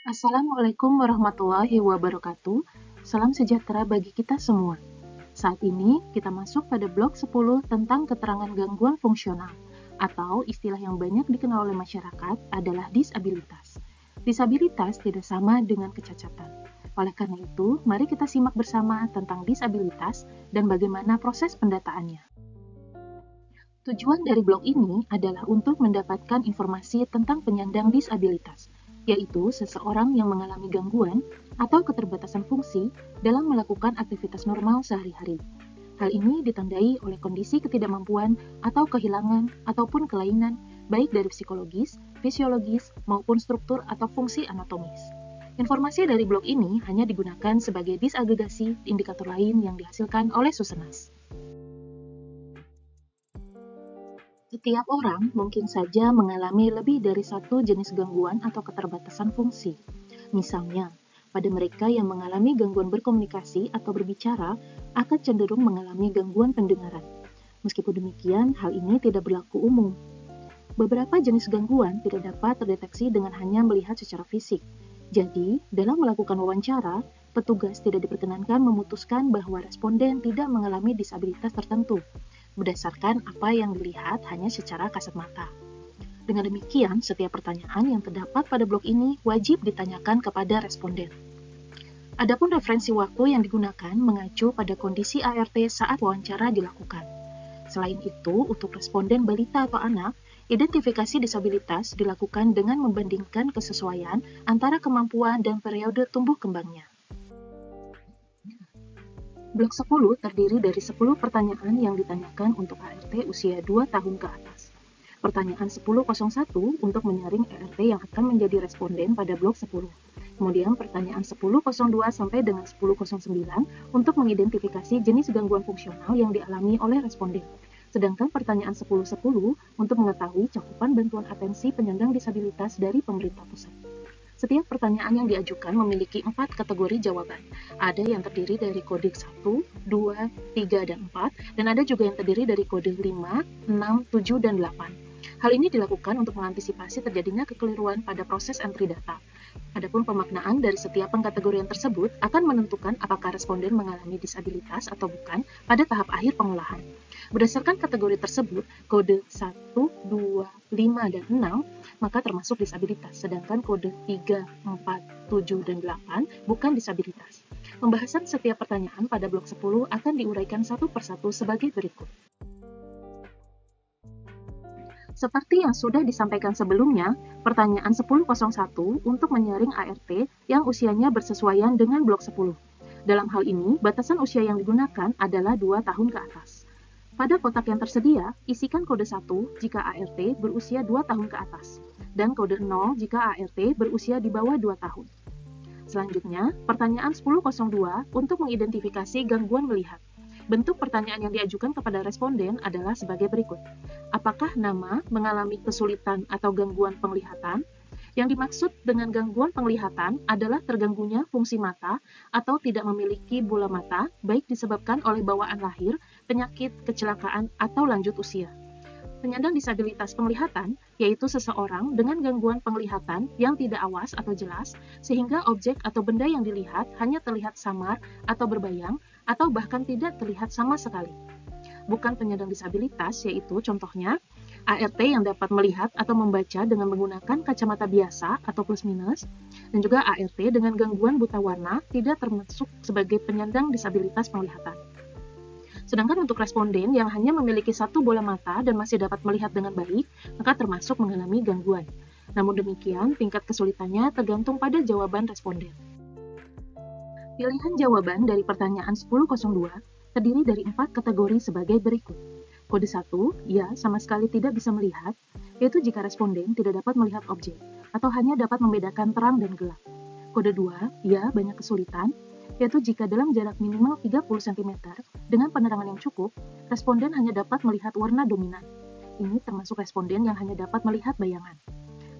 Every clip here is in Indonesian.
Assalamualaikum warahmatullahi wabarakatuh. Salam sejahtera bagi kita semua. Saat ini kita masuk pada blok 10 tentang keterangan gangguan fungsional, atau istilah yang banyak dikenal oleh masyarakat adalah disabilitas. Disabilitas tidak sama dengan kecacatan. Oleh karena itu, mari kita simak bersama tentang disabilitas dan bagaimana proses pendataannya. Tujuan dari blog ini adalah untuk mendapatkan informasi tentang penyandang disabilitas, yaitu seseorang yang mengalami gangguan atau keterbatasan fungsi dalam melakukan aktivitas normal sehari-hari. Hal ini ditandai oleh kondisi ketidakmampuan atau kehilangan ataupun kelainan, baik dari psikologis, fisiologis, maupun struktur atau fungsi anatomis. Informasi dari blog ini hanya digunakan sebagai disagregasi indikator lain yang dihasilkan oleh Susenas. Setiap orang mungkin saja mengalami lebih dari satu jenis gangguan atau keterbatasan fungsi. Misalnya, pada mereka yang mengalami gangguan berkomunikasi atau berbicara akan cenderung mengalami gangguan pendengaran. Meskipun demikian, hal ini tidak berlaku umum. Beberapa jenis gangguan tidak dapat terdeteksi dengan hanya melihat secara fisik. Jadi, dalam melakukan wawancara, petugas tidak diperkenankan memutuskan bahwa responden tidak mengalami disabilitas tertentu berdasarkan apa yang dilihat hanya secara kasat mata. Dengan demikian, setiap pertanyaan yang terdapat pada blog ini wajib ditanyakan kepada responden. Adapun referensi waktu yang digunakan mengacu pada kondisi ART saat wawancara dilakukan. Selain itu, untuk responden balita atau anak, identifikasi disabilitas dilakukan dengan membandingkan kesesuaian antara kemampuan dan periode tumbuh kembangnya. Blok 10 terdiri dari 10 pertanyaan yang ditanyakan untuk ART usia 2 tahun ke atas. Pertanyaan 1001 untuk menyaring ART yang akan menjadi responden pada blok 10. Kemudian pertanyaan 1002 sampai dengan 1009 untuk mengidentifikasi jenis gangguan fungsional yang dialami oleh responden. Sedangkan pertanyaan 1010 untuk mengetahui cakupan bantuan atensi penyandang disabilitas dari pemerintah pusat. Setiap pertanyaan yang diajukan memiliki 4 kategori jawaban. Ada yang terdiri dari kode 1, 2, 3, dan 4, dan ada juga yang terdiri dari kode 5, 6, 7, dan 8. Hal ini dilakukan untuk mengantisipasi terjadinya kekeliruan pada proses entry data. Adapun pemaknaan dari setiap pengkategorian tersebut akan menentukan apakah responden mengalami disabilitas atau bukan pada tahap akhir pengolahan. Berdasarkan kategori tersebut, kode 1, 2, 5, dan 6 maka termasuk disabilitas, sedangkan kode 3, 4, 7, dan 8 bukan disabilitas. Pembahasan setiap pertanyaan pada blok 10 akan diuraikan satu persatu sebagai berikut. Seperti yang sudah disampaikan sebelumnya, pertanyaan 1001 untuk menyaring ART yang usianya bersesuaian dengan blok 10. Dalam hal ini, batasan usia yang digunakan adalah 2 tahun ke atas. Pada kotak yang tersedia, isikan kode 1 jika ART berusia 2 tahun ke atas, dan kode 0 jika ART berusia di bawah 2 tahun. Selanjutnya, pertanyaan 1002 untuk mengidentifikasi gangguan melihat. Bentuk pertanyaan yang diajukan kepada responden adalah sebagai berikut. Apakah nama mengalami kesulitan atau gangguan penglihatan? Yang dimaksud dengan gangguan penglihatan adalah terganggunya fungsi mata atau tidak memiliki bola mata, baik disebabkan oleh bawaan lahir, penyakit, kecelakaan, atau lanjut usia. Penyandang disabilitas penglihatan yaitu seseorang dengan gangguan penglihatan yang tidak awas atau jelas, sehingga objek atau benda yang dilihat hanya terlihat samar atau berbayang, atau bahkan tidak terlihat sama sekali. Bukan penyandang disabilitas yaitu contohnya ART yang dapat melihat atau membaca dengan menggunakan kacamata biasa atau plus minus, dan juga ART dengan gangguan buta warna tidak termasuk sebagai penyandang disabilitas penglihatan. Sedangkan untuk responden yang hanya memiliki satu bola mata dan masih dapat melihat dengan baik, maka termasuk mengalami gangguan. Namun demikian, tingkat kesulitannya tergantung pada jawaban responden. Pilihan jawaban dari pertanyaan 1002 terdiri dari 4 kategori sebagai berikut. Kode 1, ya sama sekali tidak bisa melihat, yaitu jika responden tidak dapat melihat objek, atau hanya dapat membedakan terang dan gelap. Kode 2, ya banyak kesulitan, yaitu jika dalam jarak minimal 30 cm dengan penerangan yang cukup, responden hanya dapat melihat warna dominan. Ini termasuk responden yang hanya dapat melihat bayangan.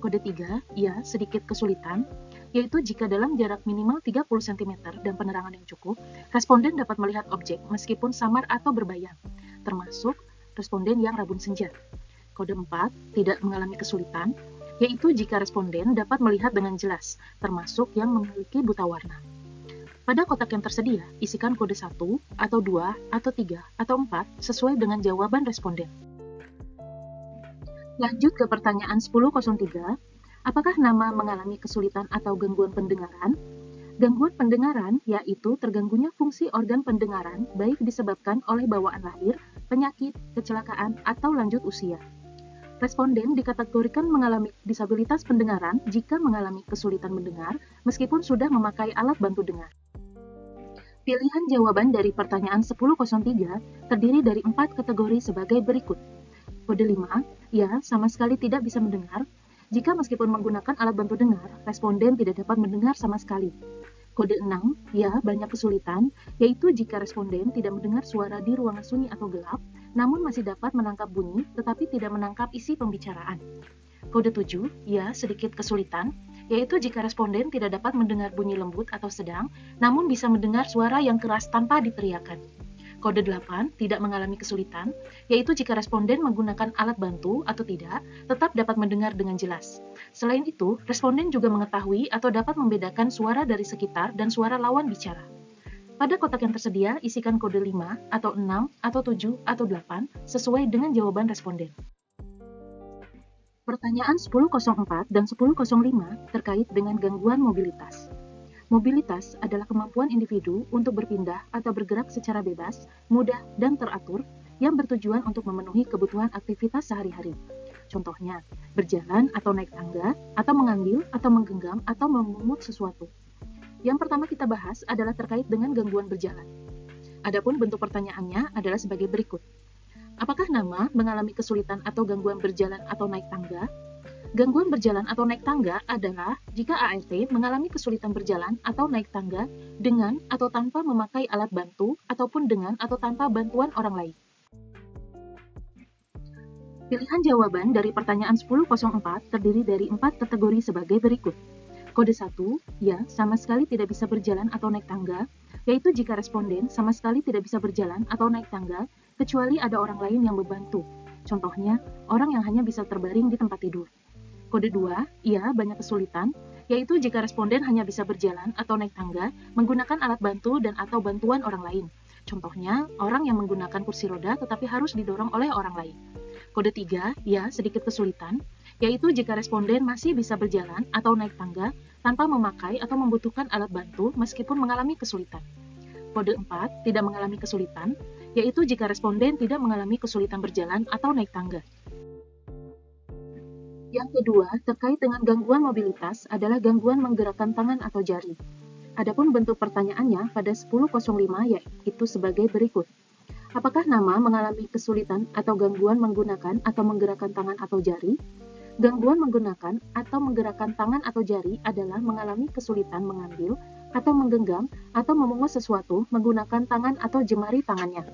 Kode 3, ya sedikit kesulitan, yaitu jika dalam jarak minimal 30 cm dan penerangan yang cukup, responden dapat melihat objek meskipun samar atau berbayang, termasuk responden yang rabun senja. Kode 4, tidak mengalami kesulitan, yaitu jika responden dapat melihat dengan jelas, termasuk yang memiliki buta warna. Pada kotak yang tersedia, isikan kode 1, atau 2, atau 3, atau 4 sesuai dengan jawaban responden. Lanjut ke pertanyaan 10.03. Apakah nama mengalami kesulitan atau gangguan pendengaran? Gangguan pendengaran yaitu terganggunya fungsi organ pendengaran baik disebabkan oleh bawaan lahir, penyakit, kecelakaan, atau lanjut usia. Responden dikategorikan mengalami disabilitas pendengaran jika mengalami kesulitan mendengar meskipun sudah memakai alat bantu dengar. Pilihan jawaban dari pertanyaan 10.03 terdiri dari 4 kategori sebagai berikut. Kode 5, ya, sama sekali tidak bisa mendengar. Jika meskipun menggunakan alat bantu dengar, responden tidak dapat mendengar sama sekali. Kode 6, ya, banyak kesulitan, yaitu jika responden tidak mendengar suara di ruangan sunyi atau gelap, namun masih dapat menangkap bunyi tetapi tidak menangkap isi pembicaraan. Kode 7, ya, sedikit kesulitan, yaitu jika responden tidak dapat mendengar bunyi lembut atau sedang, namun bisa mendengar suara yang keras tanpa diteriakan. Kode 8, tidak mengalami kesulitan, yaitu jika responden menggunakan alat bantu atau tidak, tetap dapat mendengar dengan jelas. Selain itu, responden juga mengetahui atau dapat membedakan suara dari sekitar dan suara lawan bicara. Pada kotak yang tersedia, isikan kode 5, atau 6, atau 7, atau 8, sesuai dengan jawaban responden. Pertanyaan 10.04 dan 10.05 terkait dengan gangguan mobilitas. Mobilitas adalah kemampuan individu untuk berpindah atau bergerak secara bebas, mudah, dan teratur yang bertujuan untuk memenuhi kebutuhan aktivitas sehari-hari. Contohnya, berjalan atau naik tangga, atau mengambil atau menggenggam atau memungut sesuatu. Yang pertama kita bahas adalah terkait dengan gangguan berjalan. Adapun bentuk pertanyaannya adalah sebagai berikut. Apakah nama mengalami kesulitan atau gangguan berjalan atau naik tangga? Gangguan berjalan atau naik tangga adalah jika ART mengalami kesulitan berjalan atau naik tangga dengan atau tanpa memakai alat bantu ataupun dengan atau tanpa bantuan orang lain. Pilihan jawaban dari pertanyaan 10.04 terdiri dari 4 kategori sebagai berikut. Kode 1, ya, sama sekali tidak bisa berjalan atau naik tangga, yaitu jika responden sama sekali tidak bisa berjalan atau naik tangga, kecuali ada orang lain yang membantu. Contohnya, orang yang hanya bisa terbaring di tempat tidur. Kode 2, ya, banyak kesulitan, yaitu jika responden hanya bisa berjalan atau naik tangga menggunakan alat bantu dan atau bantuan orang lain. Contohnya, orang yang menggunakan kursi roda tetapi harus didorong oleh orang lain. Kode 3, ya, sedikit kesulitan, yaitu jika responden masih bisa berjalan atau naik tangga tanpa memakai atau membutuhkan alat bantu meskipun mengalami kesulitan. Kode 4, tidak mengalami kesulitan, yaitu jika responden tidak mengalami kesulitan berjalan atau naik tangga. Yang kedua, terkait dengan gangguan mobilitas adalah gangguan menggerakkan tangan atau jari. Adapun bentuk pertanyaannya pada 10.05 yaitu sebagai berikut. Apakah nama mengalami kesulitan atau gangguan menggunakan atau menggerakkan tangan atau jari? Gangguan menggunakan atau menggerakkan tangan atau jari adalah mengalami kesulitan mengambil atau menggenggam atau memungut sesuatu menggunakan tangan atau jemari tangannya.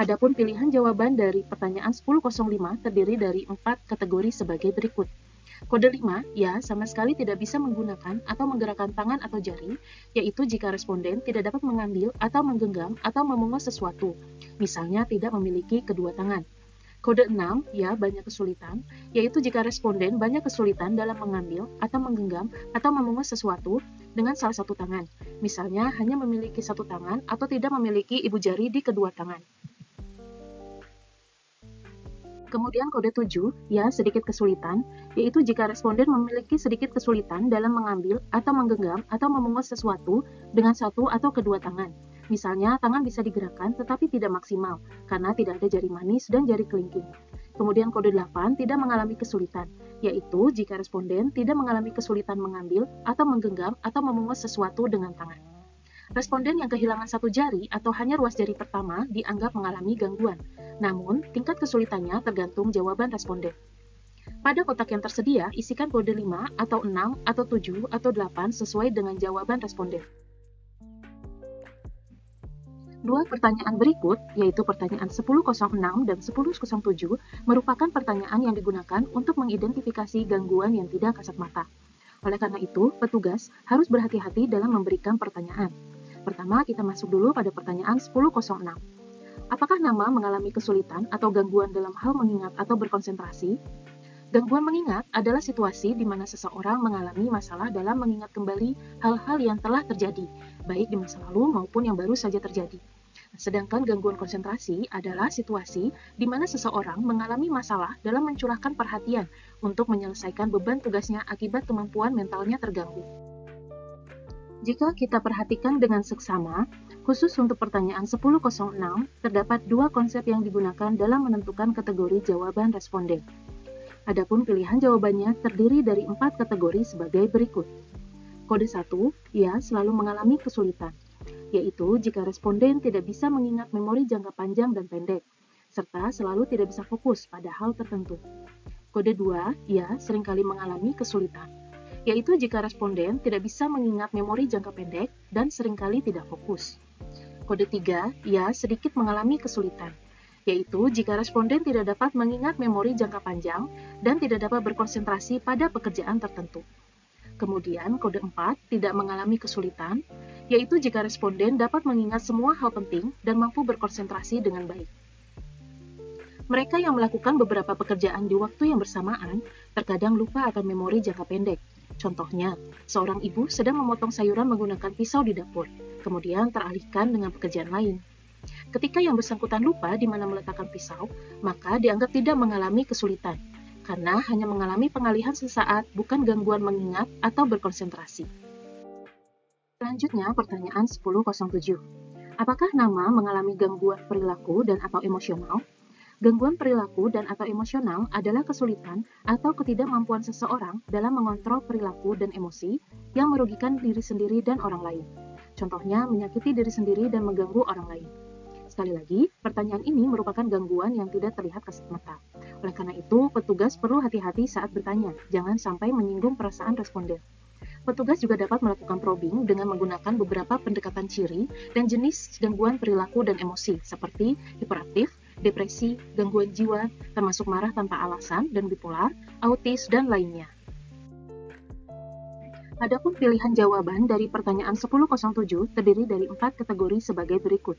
Adapun pilihan jawaban dari pertanyaan 10.05 terdiri dari 4 kategori sebagai berikut. Kode 5, ya, sama sekali tidak bisa menggunakan atau menggerakkan tangan atau jari, yaitu jika responden tidak dapat mengambil atau menggenggam atau memungut sesuatu, misalnya tidak memiliki kedua tangan. Kode 6, ya, banyak kesulitan, yaitu jika responden banyak kesulitan dalam mengambil atau menggenggam atau memungut sesuatu dengan salah satu tangan, misalnya hanya memiliki satu tangan atau tidak memiliki ibu jari di kedua tangan. Kemudian kode 7, ya, sedikit kesulitan, yaitu jika responden memiliki sedikit kesulitan dalam mengambil atau menggenggam atau memungut sesuatu dengan satu atau kedua tangan. Misalnya, tangan bisa digerakkan tetapi tidak maksimal, karena tidak ada jari manis dan jari kelingking. Kemudian kode 8, tidak mengalami kesulitan, yaitu jika responden tidak mengalami kesulitan mengambil atau menggenggam atau memungut sesuatu dengan tangan. Responden yang kehilangan satu jari atau hanya ruas jari pertama dianggap mengalami gangguan. Namun, tingkat kesulitannya tergantung jawaban responden. Pada kotak yang tersedia, isikan kode 5 atau 6 atau 7 atau 8 sesuai dengan jawaban responden. Dua pertanyaan berikut, yaitu pertanyaan 10.06 dan 10.07, merupakan pertanyaan yang digunakan untuk mengidentifikasi gangguan yang tidak kasat mata. Oleh karena itu, petugas harus berhati-hati dalam memberikan pertanyaan. Pertama, kita masuk dulu pada pertanyaan 10.06. Apakah nama mengalami kesulitan atau gangguan dalam hal mengingat atau berkonsentrasi? Gangguan mengingat adalah situasi di mana seseorang mengalami masalah dalam mengingat kembali hal-hal yang telah terjadi, baik di masa lalu maupun yang baru saja terjadi. Sedangkan gangguan konsentrasi adalah situasi di mana seseorang mengalami masalah dalam mencurahkan perhatian untuk menyelesaikan beban tugasnya akibat kemampuan mentalnya terganggu. Jika kita perhatikan dengan seksama, khusus untuk pertanyaan 10.06, terdapat dua konsep yang digunakan dalam menentukan kategori jawaban responden. Adapun pilihan jawabannya terdiri dari 4 kategori sebagai berikut. Kode 1, ia selalu mengalami kesulitan, yaitu jika responden tidak bisa mengingat memori jangka panjang dan pendek, serta selalu tidak bisa fokus pada hal tertentu. Kode 2, ia seringkali mengalami kesulitan, yaitu jika responden tidak bisa mengingat memori jangka pendek dan seringkali tidak fokus. Kode 3, ia sedikit mengalami kesulitan, yaitu jika responden tidak dapat mengingat memori jangka panjang dan tidak dapat berkonsentrasi pada pekerjaan tertentu. Kemudian kode 4, tidak mengalami kesulitan, yaitu jika responden dapat mengingat semua hal penting dan mampu berkonsentrasi dengan baik. Mereka yang melakukan beberapa pekerjaan di waktu yang bersamaan terkadang lupa akan memori jangka pendek. Contohnya, seorang ibu sedang memotong sayuran menggunakan pisau di dapur, kemudian teralihkan dengan pekerjaan lain. Ketika yang bersangkutan lupa di mana meletakkan pisau, maka dianggap tidak mengalami kesulitan, karena hanya mengalami pengalihan sesaat, bukan gangguan mengingat atau berkonsentrasi. Selanjutnya, pertanyaan 10.07. Apakah nama mengalami gangguan perilaku dan atau emosional? Gangguan perilaku dan atau emosional adalah kesulitan atau ketidakmampuan seseorang dalam mengontrol perilaku dan emosi yang merugikan diri sendiri dan orang lain. Contohnya, menyakiti diri sendiri dan mengganggu orang lain. Sekali lagi, pertanyaan ini merupakan gangguan yang tidak terlihat kasat mata. Oleh karena itu, petugas perlu hati-hati saat bertanya, jangan sampai menyinggung perasaan responden. Petugas juga dapat melakukan probing dengan menggunakan beberapa pendekatan ciri dan jenis gangguan perilaku dan emosi, seperti hiperaktif, depresi, gangguan jiwa, termasuk marah tanpa alasan dan bipolar, autis, dan lainnya. Adapun pilihan jawaban dari pertanyaan 10.07 terdiri dari 4 kategori sebagai berikut.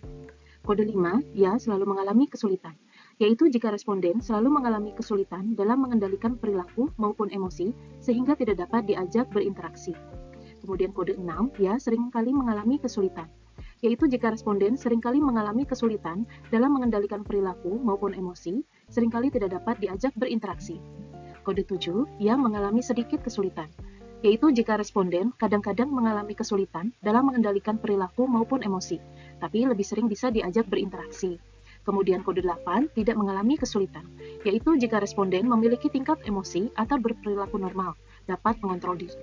Kode 5, ia selalu mengalami kesulitan, yaitu jika responden selalu mengalami kesulitan dalam mengendalikan perilaku maupun emosi sehingga tidak dapat diajak berinteraksi. Kemudian kode 6, ia seringkali mengalami kesulitan, yaitu jika responden seringkali mengalami kesulitan dalam mengendalikan perilaku maupun emosi, seringkali tidak dapat diajak berinteraksi. Kode 7, ia mengalami sedikit kesulitan, yaitu jika responden kadang-kadang mengalami kesulitan dalam mengendalikan perilaku maupun emosi, tapi lebih sering bisa diajak berinteraksi. Kemudian kode 8, tidak mengalami kesulitan, yaitu jika responden memiliki tingkat emosi atau berperilaku normal, dapat mengontrol diri.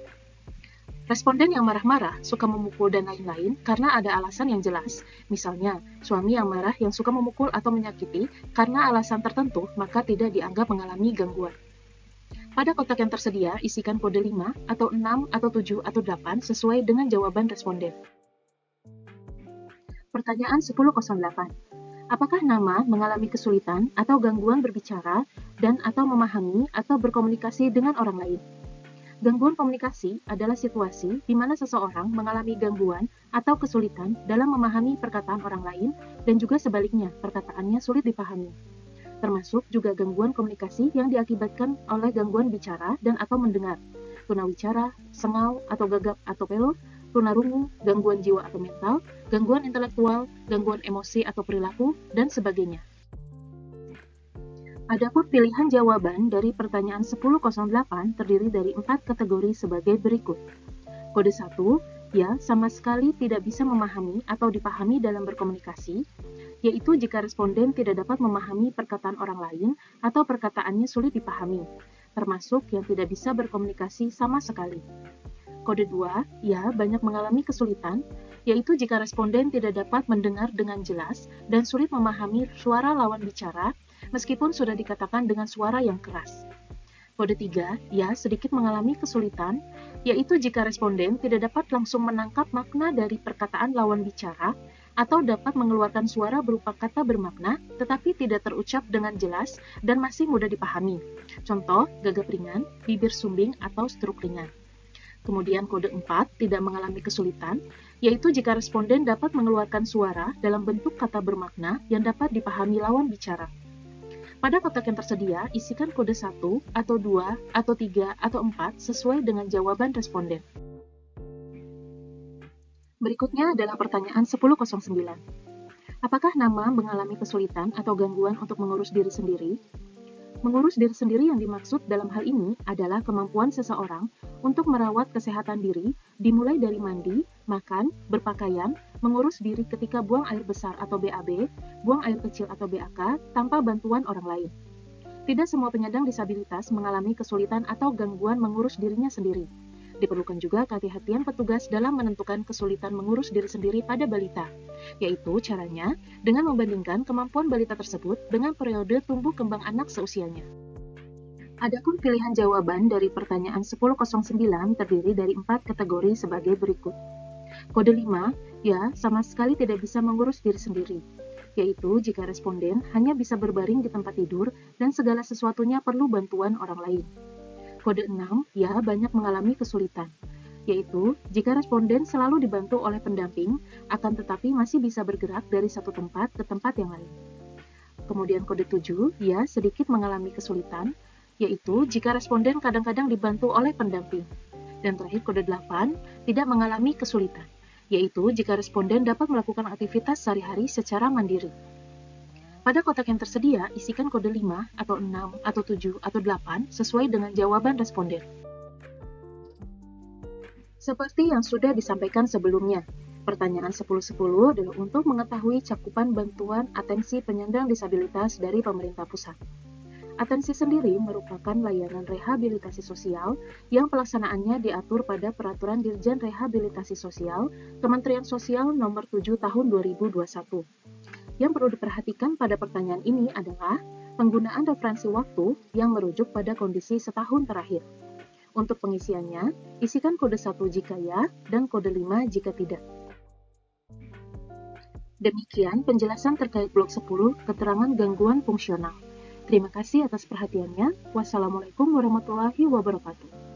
Responden yang marah-marah, suka memukul dan lain-lain karena ada alasan yang jelas. Misalnya, suami yang marah yang suka memukul atau menyakiti karena alasan tertentu, maka tidak dianggap mengalami gangguan. Pada kotak yang tersedia, isikan kode 5, atau 6, atau 7, atau 8 sesuai dengan jawaban responden. Pertanyaan 10.08. Apakah nama mengalami kesulitan atau gangguan berbicara dan atau memahami atau berkomunikasi dengan orang lain? Gangguan komunikasi adalah situasi di mana seseorang mengalami gangguan atau kesulitan dalam memahami perkataan orang lain dan juga sebaliknya, perkataannya sulit dipahami. Termasuk juga gangguan komunikasi yang diakibatkan oleh gangguan bicara dan atau mendengar, tunawicara, sengau atau gagap atau pelor, tunarungu, gangguan jiwa atau mental, gangguan intelektual, gangguan emosi atau perilaku, dan sebagainya. Adapun pilihan jawaban dari pertanyaan 10.08 terdiri dari 4 kategori sebagai berikut. Kode 1, ya sama sekali tidak bisa memahami atau dipahami dalam berkomunikasi, yaitu jika responden tidak dapat memahami perkataan orang lain atau perkataannya sulit dipahami, termasuk yang tidak bisa berkomunikasi sama sekali. Kode 2, ya banyak mengalami kesulitan, yaitu jika responden tidak dapat mendengar dengan jelas dan sulit memahami suara lawan bicara, meskipun sudah dikatakan dengan suara yang keras. Kode 3, ya sedikit mengalami kesulitan, yaitu jika responden tidak dapat langsung menangkap makna dari perkataan lawan bicara, atau dapat mengeluarkan suara berupa kata bermakna, tetapi tidak terucap dengan jelas dan masih mudah dipahami. Contoh, gagap ringan, bibir sumbing, atau struk ringan. Kemudian kode 4, tidak mengalami kesulitan, yaitu jika responden dapat mengeluarkan suara dalam bentuk kata bermakna yang dapat dipahami lawan bicara. Pada kotak yang tersedia, isikan kode 1, atau 2, atau 3, atau 4 sesuai dengan jawaban responden. Berikutnya adalah pertanyaan 1009. Apakah nama mengalami kesulitan atau gangguan untuk mengurus diri sendiri? Mengurus diri sendiri yang dimaksud dalam hal ini adalah kemampuan seseorang untuk merawat kesehatan diri, dimulai dari mandi, makan, berpakaian, mengurus diri ketika buang air besar atau BAB, buang air kecil atau BAK, tanpa bantuan orang lain. Tidak semua penyandang disabilitas mengalami kesulitan atau gangguan mengurus dirinya sendiri. Diperlukan juga kehati-hatian petugas dalam menentukan kesulitan mengurus diri sendiri pada balita, yaitu caranya dengan membandingkan kemampuan balita tersebut dengan periode tumbuh kembang anak seusianya. Adapun pilihan jawaban dari pertanyaan 1009 terdiri dari 4 kategori sebagai berikut. Kode 5, ya, sama sekali tidak bisa mengurus diri sendiri, yaitu jika responden hanya bisa berbaring di tempat tidur dan segala sesuatunya perlu bantuan orang lain. Kode 6, ya, banyak mengalami kesulitan, yaitu jika responden selalu dibantu oleh pendamping, akan tetapi masih bisa bergerak dari satu tempat ke tempat yang lain. Kemudian kode 7, ya, sedikit mengalami kesulitan, yaitu jika responden kadang-kadang dibantu oleh pendamping. Dan terakhir kode 8, tidak mengalami kesulitan, yaitu jika responden dapat melakukan aktivitas sehari-hari secara mandiri. Pada kotak yang tersedia, isikan kode 5, atau 6, atau 7, atau 8 sesuai dengan jawaban responden. Seperti yang sudah disampaikan sebelumnya, pertanyaan 1010 adalah untuk mengetahui cakupan bantuan atensi penyandang disabilitas dari pemerintah pusat. Atensi sendiri merupakan layanan rehabilitasi sosial yang pelaksanaannya diatur pada Peraturan Dirjen Rehabilitasi Sosial Kementerian Sosial Nomor 7 Tahun 2021. Yang perlu diperhatikan pada pertanyaan ini adalah penggunaan referensi waktu yang merujuk pada kondisi setahun terakhir. Untuk pengisiannya, isikan kode 1 jika ya dan kode 5 jika tidak. Demikian penjelasan terkait blok 10 keterangan gangguan fungsional. Terima kasih atas perhatiannya. Wassalamualaikum warahmatullahi wabarakatuh.